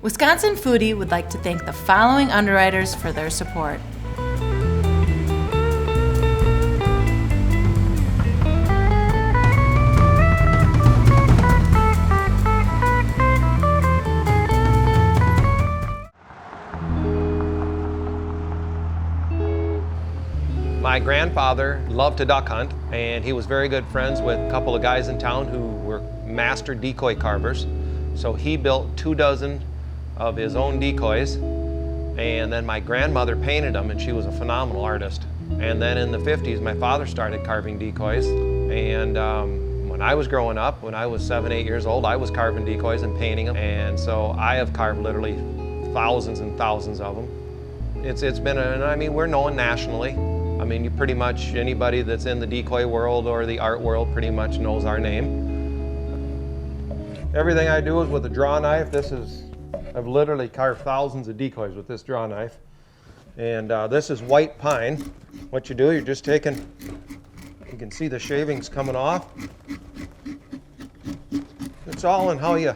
Wisconsin Foodie would like to thank the following underwriters for their support. My grandfather loved to duck hunt, and he was very good friends with a couple of guys in town who were master decoy carvers. So he built 24 of his own decoys, and then my grandmother painted them, and she was a phenomenal artist. And then in the 50s, my father started carving decoys, and when I was growing up, when I was 7, 8 years old, I was carving decoys and painting them, and so I have carved literally thousands and thousands of them. It's been, I mean, we're known nationally. I mean, you pretty much, anybody that's in the decoy world or the art world pretty much knows our name. Everything I do is with a draw knife. I've literally carved thousands of decoys with this draw knife. And this is white pine. What you do, you're just taking, you can see the shavings coming off. It's all in how you're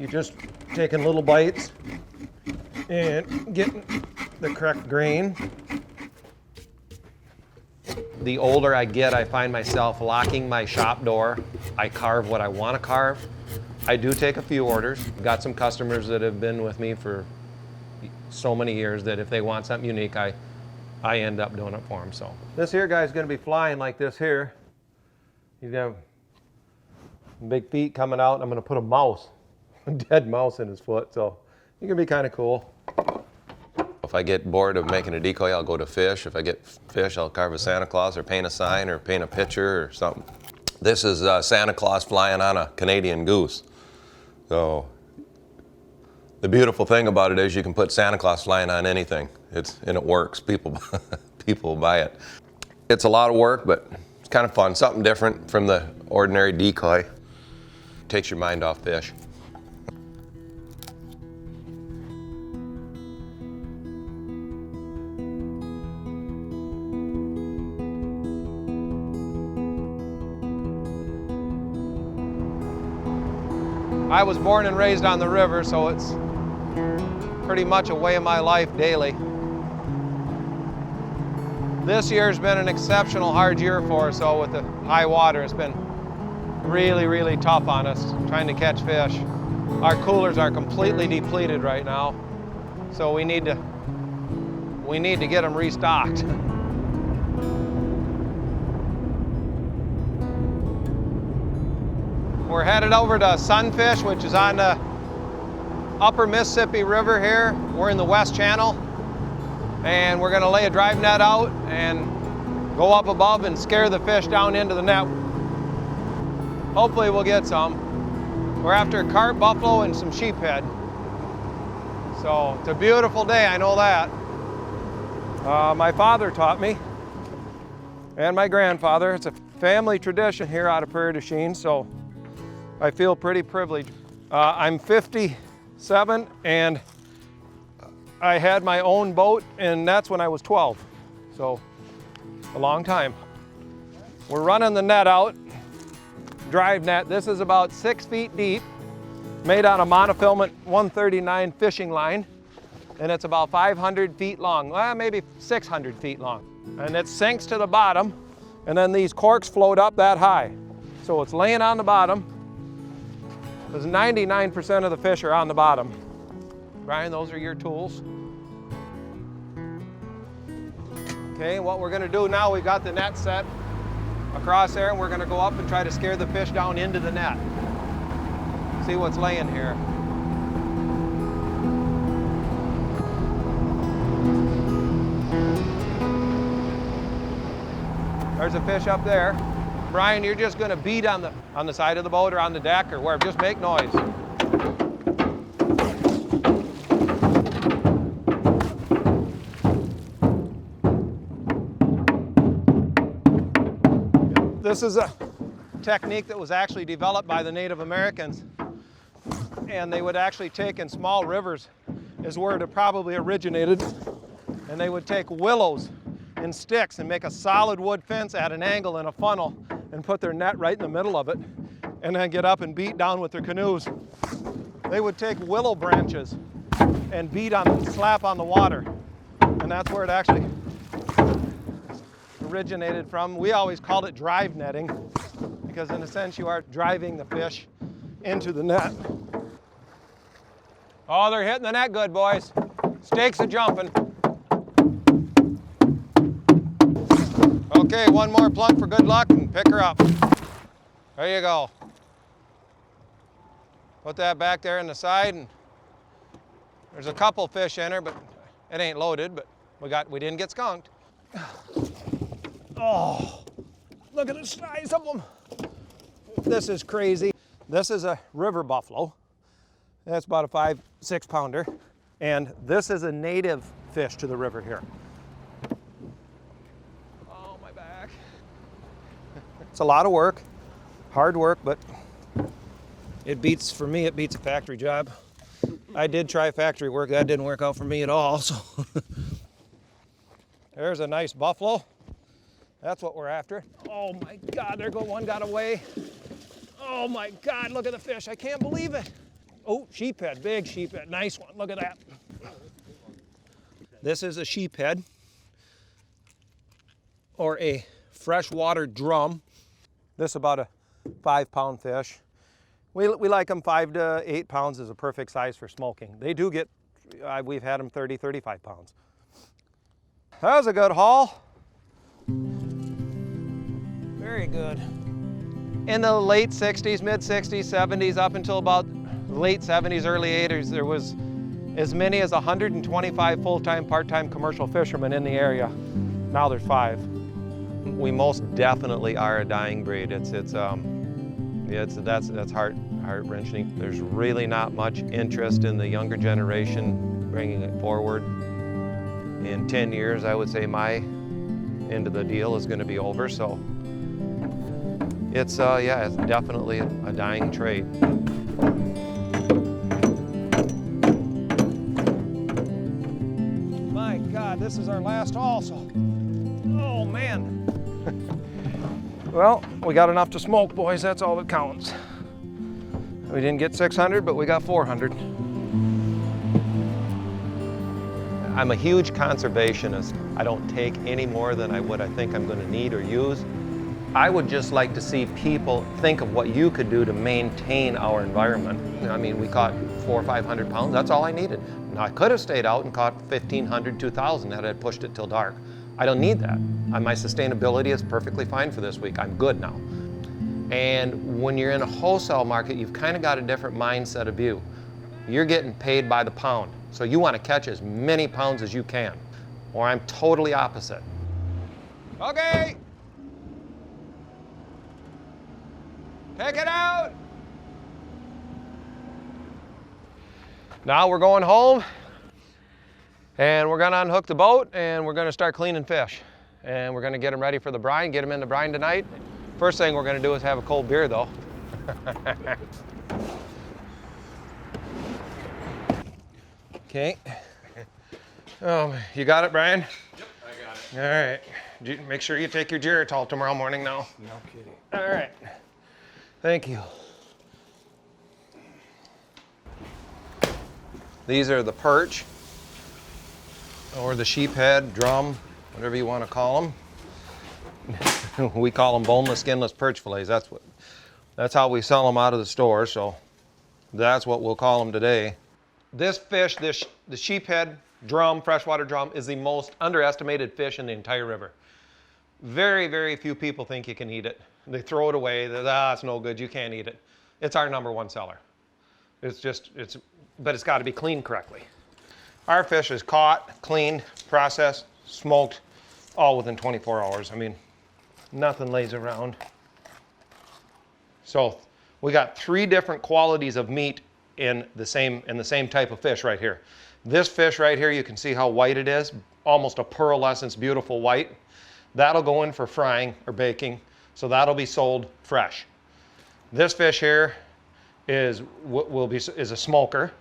just taking little bites and getting the correct grain. The older I get, I find myself locking my shop door. I carve what I want to carve. I do take a few orders. I've got some customers that have been with me for so many years that if they want something unique, I end up doing it for them. So this here guy's going to be flying like this here. He's got big feet coming out. I'm going to put a mouse, a dead mouse in his foot. So it's going to be kind of cool. If I get bored of making a decoy, I'll go to fish. If I get fish, I'll carve a Santa Claus or paint a sign or paint a picture or something. This is Santa Claus flying on a Canadian goose. So the beautiful thing about it is you can put Santa Claus flying on anything. And it works. People buy it. It's a lot of work, but it's kind of fun. Something different from the ordinary decoy. Takes your mind off fish. I was born and raised on the river, so it's pretty much a way of my life daily. This year's been an exceptional hard year for us, so with the high water, it's been really, really tough on us trying to catch fish. Our coolers are completely depleted right now, so we need to get them restocked. We're headed over to Sunfish, which is on the upper Mississippi River here. We're in the West Channel, and we're gonna lay a drive net out and go up above and scare the fish down into the net. Hopefully we'll get some. We're after carp, buffalo, and some sheephead. So it's a beautiful day, I know that. My father taught me, and my grandfather. It's a family tradition here out of Prairie du Chien, so I feel pretty privileged. I'm 57, and I had my own boat, and that's when I was 12. So, a long time. We're running the net out, drive net. This is about 6 feet deep, made out of monofilament 139 fishing line, and it's about 500 feet long, well, maybe 600 feet long. And it sinks to the bottom, and then these corks float up that high. So it's laying on the bottom, because 99% of the fish are on the bottom. Brian, those are your tools. Okay, what we're gonna do now, we've got the net set across there, and we're gonna go up and try to scare the fish down into the net. See what's laying here. There's a fish up there. Brian, you're just going to beat on the side of the boat or on the deck or wherever. Just make noise. This is a technique that was actually developed by the Native Americans, and they would actually take in small rivers is where it probably originated, and they would take willows and sticks and make a solid wood fence at an angle in a funnel and put their net right in the middle of it, and then get up and beat down with their canoes. they would take willow branches and slap on the water. And that's where it actually originated from. We always called it drive netting because in a sense you are driving the fish into the net. Oh, they're hitting the net good, boys. Stakes are jumping. Okay, one more plunk for good luck and pick her up. There you go. Put that back there in the side, and there's a couple fish in her, but it ain't loaded, but we didn't get skunked. Oh, look at the size of them. This is crazy. This is a river buffalo. That's about a 5-6 pounder. And this is a native fish to the river here. Oh, my back. It's a lot of work, hard work, but for me, it beats a factory job. I did try factory work. That didn't work out for me at all. So there's a nice buffalo. That's what we're after. Oh my God, there go one, got away. Oh my God, look at the fish. I can't believe it. Oh, sheephead, big sheephead, nice one. Look at that. This is a sheephead or a freshwater drum. This is about a 5-pound fish. We like them 5 to 8 pounds is a perfect size for smoking. They do get, we've had them 30, 35 pounds. That was a good haul. Very good. In the late 60s, mid 60s, 70s, up until about late 70s, early 80s, there was as many as 125 full-time, part-time commercial fishermen in the area. Now there's 5. We most definitely are a dying breed. That's heart-wrenching. There's really not much interest in the younger generation bringing it forward. In 10 years, I would say my end of the deal is going to be over. So it's it's definitely a dying trade. My God, this is our last haul. So, oh man. Well, we got enough to smoke, boys. That's all that counts. We didn't get 600, but we got 400. I'm a huge conservationist. I don't take any more than I think I'm going to need or use. I would just like to see people think of what you could do to maintain our environment. I mean, we caught 400 or 500 pounds. That's all I needed. Now, I could have stayed out and caught 1,500, 2,000 had I pushed it till dark. I don't need that. My sustainability is perfectly fine for this week. I'm good now. And when you're in a wholesale market, you've kind of got a different mindset of view. You're getting paid by the pound. So you want to catch as many pounds as you can. Or I'm totally opposite. Okay. Take it out. Now we're going home. And we're going to unhook the boat and we're going to start cleaning fish. And we're going to get them ready for the brine, get them in the brine tonight. First thing we're going to do is have a cold beer though. Okay. You got it, Brian? Yep, I got it. All right. Make sure you take your Geritol tomorrow morning now. No kidding. All right. Thank you. These are the perch, or the sheephead, drum, whatever you want to call them. We call them boneless, skinless perch fillets. That's how we sell them out of the store, so that's what we'll call them today. This fish, the sheephead drum, freshwater drum, is the most underestimated fish in the entire river. Very, very few people think you can eat it. They throw it away. It's no good, you can't eat it. It's our #1 seller. But it's got to be cleaned correctly. Our fish is caught, cleaned, processed, smoked, all within 24 hours. I mean, nothing lays around. So we got 3 different qualities of meat in the same type of fish right here. This fish right here, you can see how white it is, almost a pearlescence, beautiful white. That'll go in for frying or baking, so that'll be sold fresh. This fish here is a smoker.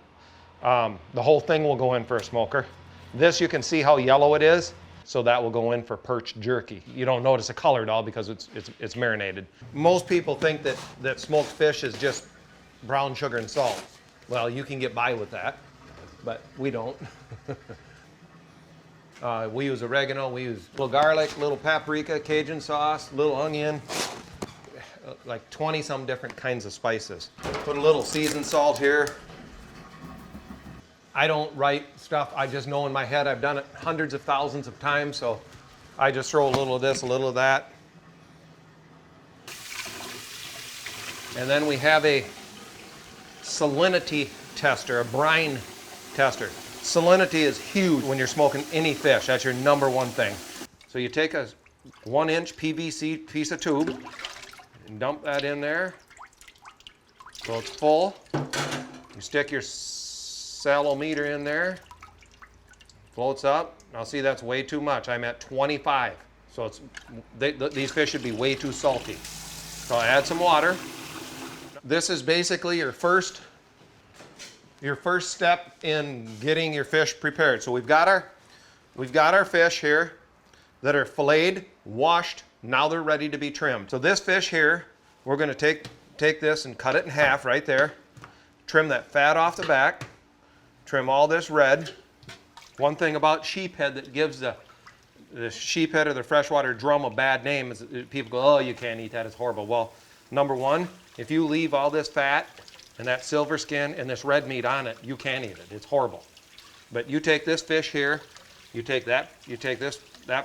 The whole thing will go in for a smoker. This, you can see how yellow it is, so that will go in for perch jerky. You don't notice a color at all because it's marinated. Most people think that smoked fish is just brown sugar and salt. Well, you can get by with that, but we don't. We use oregano, we use a little garlic, little paprika, Cajun sauce, little onion, like 20 some different kinds of spices. Put a little seasoned salt here. I don't write stuff, I just know in my head. I've done it hundreds of thousands of times, so I just throw a little of this, a little of that. And then we have a salinity tester, a brine tester. Salinity is huge when you're smoking any fish. That's your number one thing. So you take a 1-inch PVC piece of tube and dump that in there so it's full. You stick your salometer in there, floats up. Now see, that's way too much. I'm at 25. So these fish should be way too salty. So I add some water. This is basically your first step in getting your fish prepared. So we've got our fish here that are filleted, washed. Now they're ready to be trimmed. So this fish here, we're going to take this and cut it in half right there. Trim that fat off the back. Trim all this red. One thing about sheephead that gives the sheephead or the freshwater drum a bad name is people go, oh, you can't eat that, it's horrible. Well, number one, if you leave all this fat and that silver skin and this red meat on it, you can't eat it. It's horrible. But you take this fish here, you take that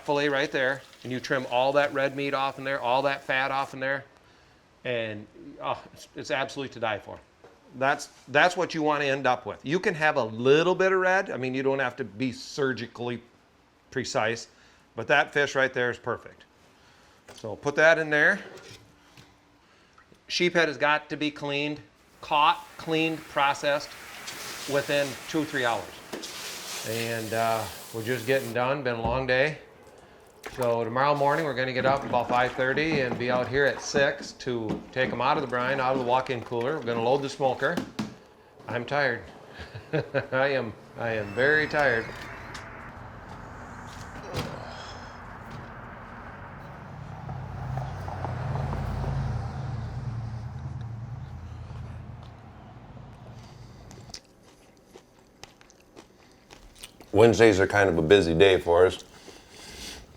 fillet right there, and you trim all that red meat off in there, all that fat off in there, and it's absolutely to die for. That's what you want to end up with. You can have a little bit of red. I mean, you don't have to be surgically precise, but that fish right there is perfect. So put that in there. Sheephead has got to be cleaned, caught, cleaned, processed within 2-3 hours. And we're just getting done, been a long day. So tomorrow morning we're gonna get up about 5:30 and be out here at 6 to take them out of the brine, out of the walk-in cooler. We're gonna load the smoker. I'm tired. I am very tired. Wednesdays are kind of a busy day for us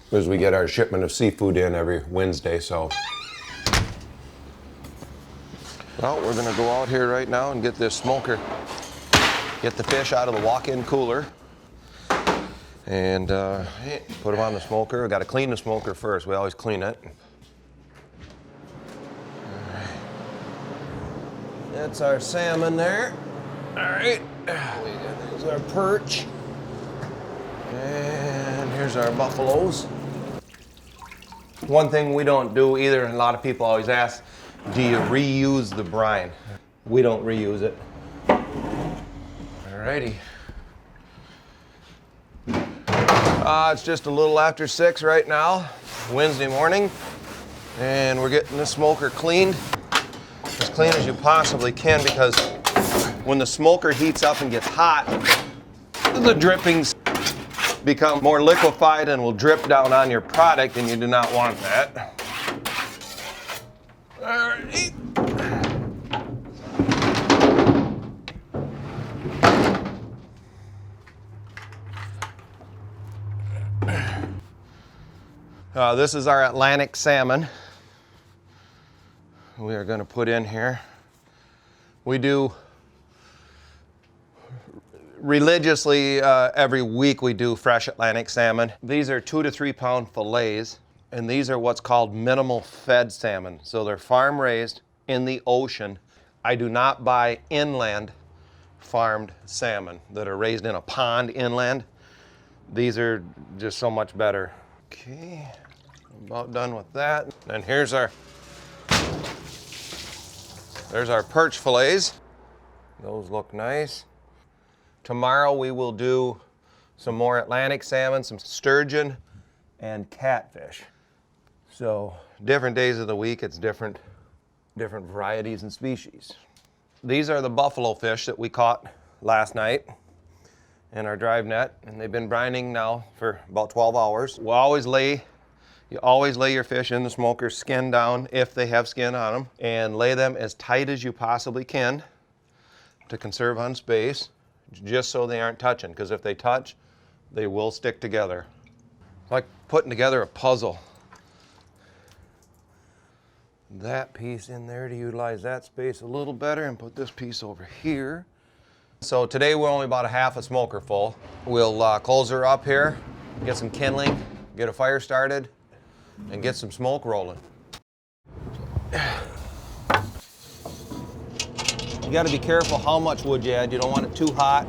because we get our shipment of seafood in every Wednesday, so. Well, we're gonna go out here right now and get this smoker, get the fish out of the walk-in cooler, and put them on the smoker. We gotta clean the smoker first. We always clean it. All right. That's our salmon there. All right, there's our perch. And here's our buffaloes. One thing we don't do either, and a lot of people always ask, do you reuse the brine? We don't reuse it. Alrighty. It's just a little after 6 right now, Wednesday morning, and we're getting the smoker cleaned, as clean as you possibly can, because when the smoker heats up and gets hot, the drippings become more liquefied and will drip down on your product, and you do not want that. All right. This is our Atlantic salmon we are going to put in here. We do religiously, every week we do fresh Atlantic salmon. These are 2 to 3 pound fillets, and these are what's called minimal fed salmon. So they're farm raised in the ocean. I do not buy inland farmed salmon that are raised in a pond inland. These are just so much better. Okay, about done with that. And there's our perch fillets. Those look nice. Tomorrow we will do some more Atlantic salmon, some sturgeon, and catfish. So different days of the week, it's different varieties and species. These are the buffalo fish that we caught last night in our drive net, and they've been brining now for about 12 hours. You always lay your fish in the smoker, skin down if they have skin on them, and lay them as tight as you possibly can. to conserve on space, just so they aren't touching, because if they touch, they will stick together. It's like putting together a puzzle. That piece in there to utilize that space a little better, and put this piece over here. So today we're only about a half a smoker full. We'll close her up here, get some kindling, get a fire started, and get some smoke rolling. You got to be careful how much wood you add. You don't want it too hot.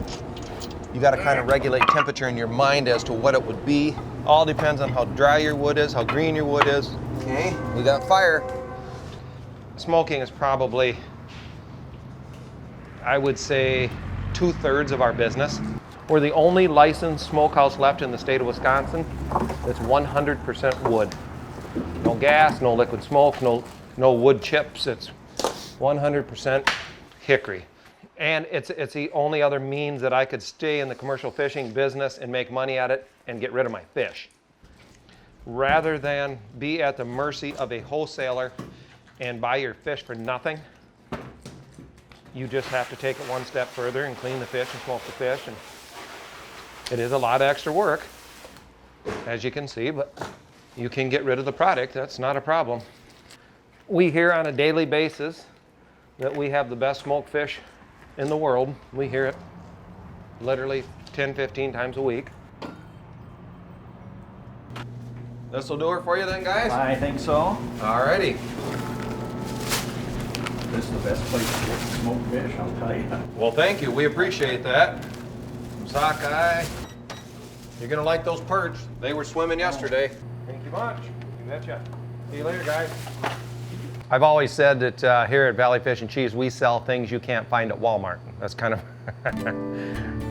You got to kind of regulate temperature in your mind as to what it would be. All depends on how dry your wood is, how green your wood is. Okay, we got fire. Smoking is probably, I would say, 2/3 of our business. We're the only licensed smokehouse left in the state of Wisconsin that's 100% wood. No gas, no liquid smoke, no wood chips. It's 100% hickory. And it's the only other means that I could stay in the commercial fishing business and make money at it and get rid of my fish. Rather than be at the mercy of a wholesaler and buy your fish for nothing, you just have to take it one step further and clean the fish and smoke the fish. And it is a lot of extra work, as you can see, but you can get rid of the product. That's not a problem. We hear on a daily basis that we have the best smoked fish in the world. We hear it literally 10, 15 times a week. This will do it for you then, guys? I think so. Alrighty. This is the best place to get smoked fish, I'll tell you. Well, thank you. We appreciate that. Sockeye. You're gonna like those perch. They were swimming yesterday. Thank you much. You betcha. See you later, guys. I've always said that here at Valley Fish and Cheese, we sell things you can't find at Walmart. That's kind of,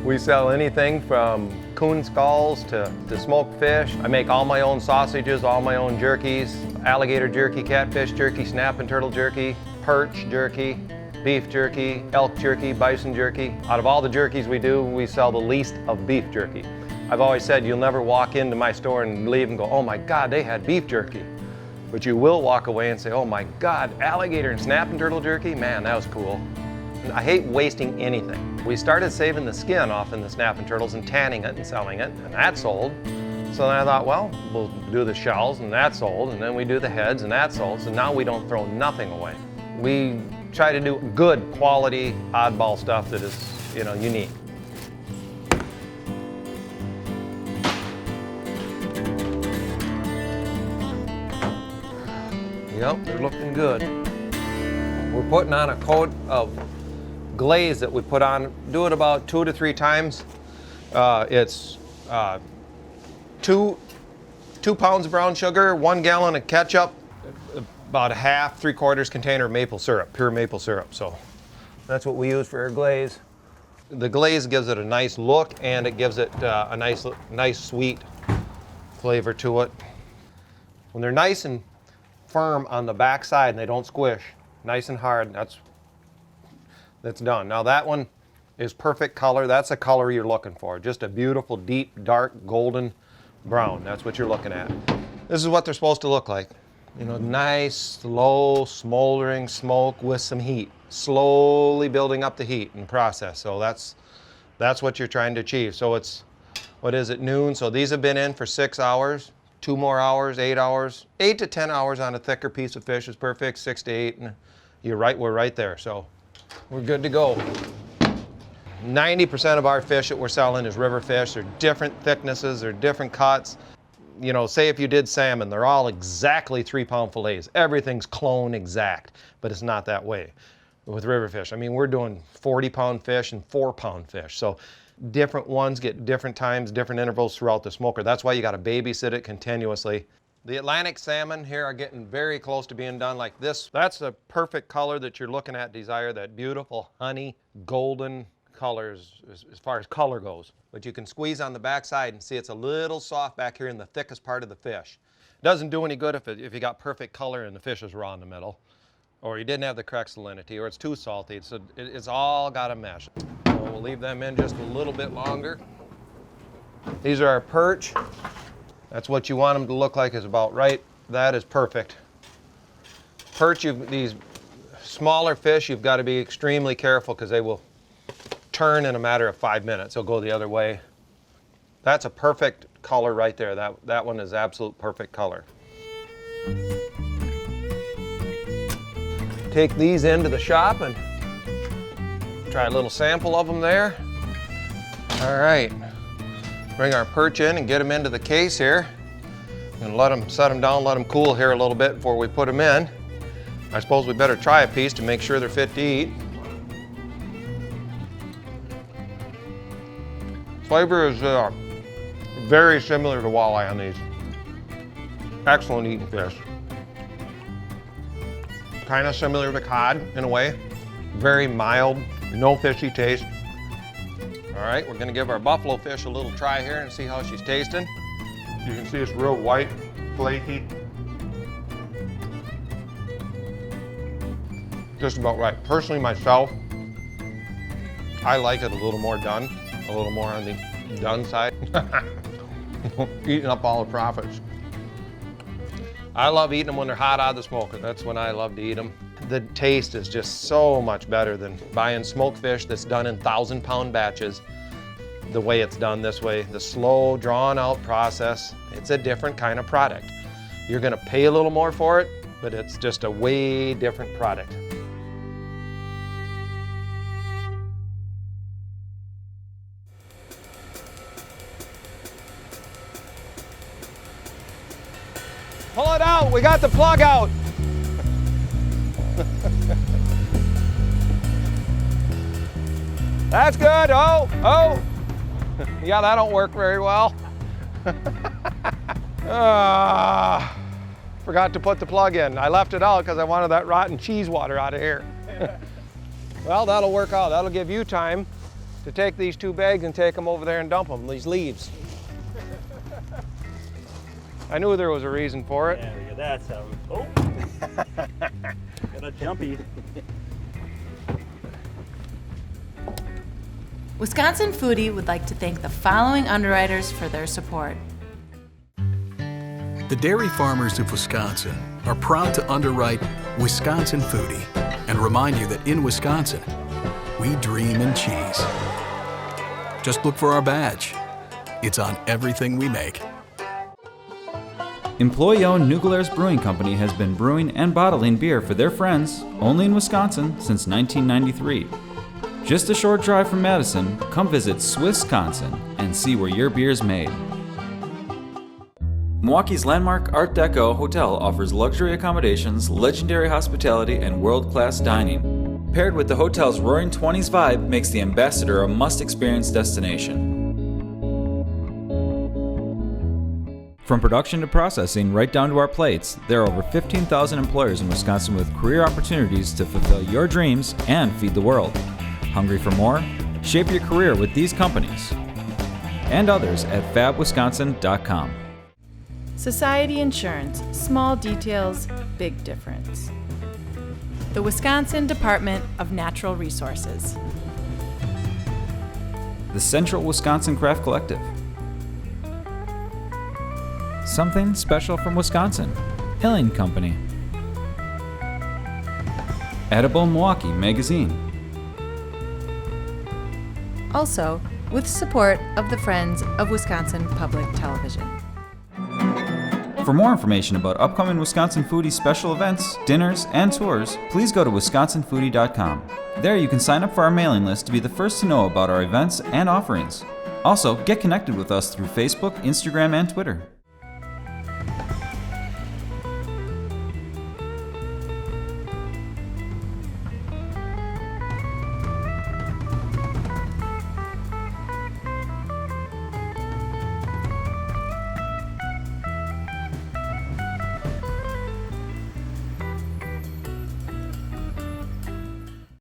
we sell anything from coon skulls to smoked fish. I make all my own sausages, all my own jerkies, alligator jerky, catfish jerky, snap and turtle jerky, perch jerky, beef jerky, elk jerky, bison jerky. Out of all the jerkies we do, we sell the least of beef jerky. I've always said you'll never walk into my store and leave and go, oh my God, they had beef jerky. But you will walk away and say, oh my God, alligator and snap and turtle jerky? Man, that was cool. And I hate wasting anything. We started saving the skin off in the snap and turtles and tanning it and selling it, and that sold. So then I thought, well, we'll do the shells, and that sold, and then we do the heads, and that sold. So now we don't throw nothing away. We try to do good quality oddball stuff that is, unique. Yep, they're looking good. We're putting on a coat of glaze that we put on. Do it about 2 to 3 times. It's 2 pounds of brown sugar, 1 gallon of ketchup, about a half, 3/4 container of maple syrup, pure maple syrup. So that's what we use for our glaze. The glaze gives it a nice look, and it gives it a nice sweet flavor to it. When they're nice and firm on the back side and they don't squish, nice and hard, that's done. Now that one is perfect color. That's the color you're looking for. Just a beautiful, deep, dark, golden brown. That's what you're looking at. This is what they're supposed to look like. Nice, slow, smoldering smoke with some heat. Slowly building up the heat in the process. So that's what you're trying to achieve. So it's, what is it, noon? So these have been in for 6 hours. 2 more hours, 8 hours. 8 to 10 hours on a thicker piece of fish is perfect. 6 to 8, and we're right there. So we're good to go. 90% of our fish that we're selling is river fish. They're different thicknesses, they're different cuts. Say if you did salmon, they're all exactly 3-pound fillets. Everything's clone exact, but it's not that way with river fish. I mean, we're doing 40-pound fish and 4-pound fish. So different ones get different times, different intervals throughout the smoker. That's why you got to babysit it continuously. The Atlantic salmon here are getting very close to being done like this. That's the perfect color that you're looking at, Desire, that beautiful honey golden colors as far as color goes. But you can squeeze on the back side and see it's a little soft back here in the thickest part of the fish. It doesn't do any good if you got perfect color and the fish is raw in the middle, or you didn't have the correct salinity, or it's too salty. So it's all got to mesh. So we'll leave them in just a little bit longer. These are our perch. That's what you want them to look like, is about right. That is perfect. Perch, these smaller fish, you've got to be extremely careful because they will turn in a matter of 5 minutes. He'll go the other way. That's a perfect color right there. That one is absolute perfect color. Take these into the shop and try a little sample of them there. All right, bring our perch in and get them into the case here. And set them down, let them cool here a little bit before we put them in. I suppose we better try a piece to make sure they're fit to eat. Flavor is very similar to walleye on these. Excellent eating fish. Kind of similar to cod in a way. Very mild, no fishy taste. All right, we're gonna give our buffalo fish a little try here and see how she's tasting. You can see it's real white, flaky. Just about right. Personally, myself, I like it a little more done, a little more on the done side. Eating up all the profits. I love eating them when they're hot out of the smoker. That's when I love to eat them. The taste is just so much better than buying smoked fish that's done in 1,000-pound batches. The way it's done this way, the slow, drawn-out process, it's a different kind of product. You're gonna pay a little more for it, but it's just a way different product. Pull it out, we got the plug out. That's good, oh. Yeah, that don't work very well. Forgot to put the plug in. I left it out because I wanted that rotten cheese water out of here. Well, that'll work out. That'll give you time to take these 2 bags and take them over there and dump them, these leaves. I knew there was a reason for it. Yeah, look at that sound. Oh! Got a jumpy. Wisconsin Foodie would like to thank the following underwriters for their support. The dairy farmers of Wisconsin are proud to underwrite Wisconsin Foodie and remind you that in Wisconsin, we dream in cheese. Just look for our badge. It's on everything we make. Employee-owned New Glarus Brewing Company has been brewing and bottling beer for their friends only in Wisconsin since 1993. Just a short drive from Madison, come visit Swissconsin and see where your beer's made. Milwaukee's landmark Art Deco Hotel offers luxury accommodations, legendary hospitality, and world-class dining. Paired with the hotel's roaring 20s vibe makes the Ambassador a must-experience destination. From production to processing, right down to our plates, there are over 15,000 employers in Wisconsin with career opportunities to fulfill your dreams and feed the world. Hungry for more? Shape your career with these companies and others at fabwisconsin.com. Society Insurance, small details, big difference. The Wisconsin Department of Natural Resources. The Central Wisconsin Craft Collective. Something special from Wisconsin. Hilling Company. Edible Milwaukee Magazine. Also, with support of the Friends of Wisconsin Public Television. For more information about upcoming Wisconsin Foodie special events, dinners, and tours, please go to wisconsinfoodie.com. There you can sign up for our mailing list to be the first to know about our events and offerings. Also, get connected with us through Facebook, Instagram, and Twitter.